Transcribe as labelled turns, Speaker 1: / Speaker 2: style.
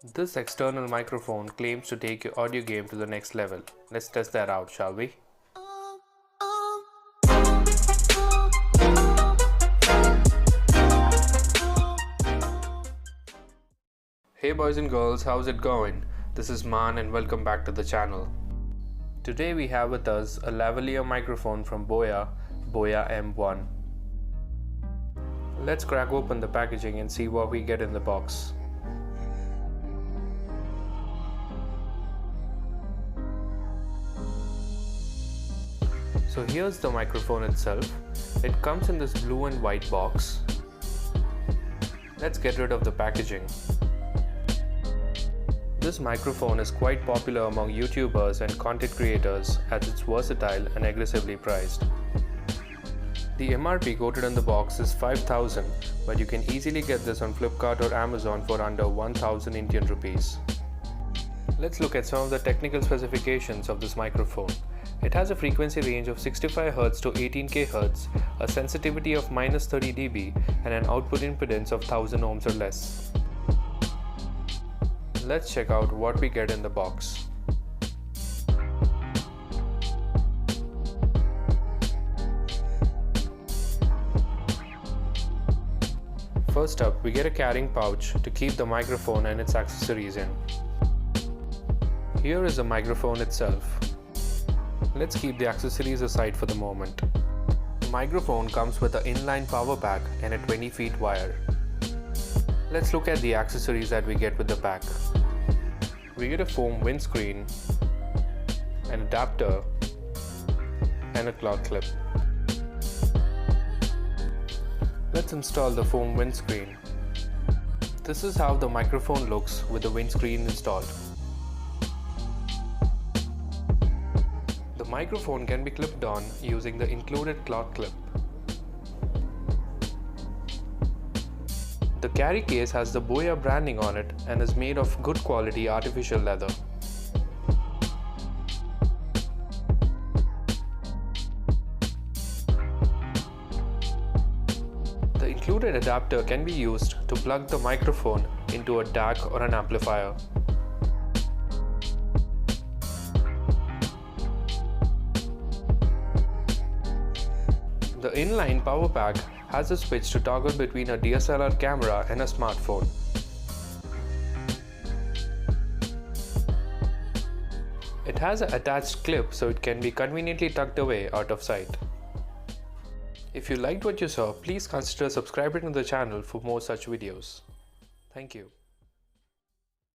Speaker 1: This external microphone claims to take your audio game to the next level. Let's test that out, shall we? Hey boys and girls, how's it going? This is Man and welcome back to the channel. Today we have with us a lavalier microphone from Boya BY-M1. Let's crack open the packaging and see what we get in the box. So here's the microphone itself. It comes in this blue and white box. Let's get rid of the packaging. This microphone is quite popular among YouTubers and content creators as it's versatile and aggressively priced. The MRP quoted on the box is 5,000, but you can easily get this on Flipkart or Amazon for under 1,000 Indian rupees. Let's look at some of the technical specifications of this microphone. It has a frequency range of 65 Hz to 18 kHz, a sensitivity of -30 dB, and an output impedance of 1000 ohms or less. Let's check out what we get in the box. First up, we get a carrying pouch to keep the microphone and its accessories in. Here is the microphone itself. Let's keep the accessories aside for the moment. The microphone comes with an inline power pack and a 20 feet wire. Let's look at the accessories that we get with the pack. We get a foam windscreen, an adapter, and a cloth clip. Let's install the foam windscreen. This is how the microphone looks with the windscreen installed. The microphone can be clipped on using the included cloth clip. The carry case has the Boya branding on it and is made of good quality artificial leather. The included adapter can be used to plug the microphone into a DAC or an amplifier. The inline power pack has a switch to toggle between a DSLR camera and a smartphone. It has an attached clip so it can be conveniently tucked away out of sight. If you liked what you saw, please consider subscribing to the channel for more such videos. Thank you.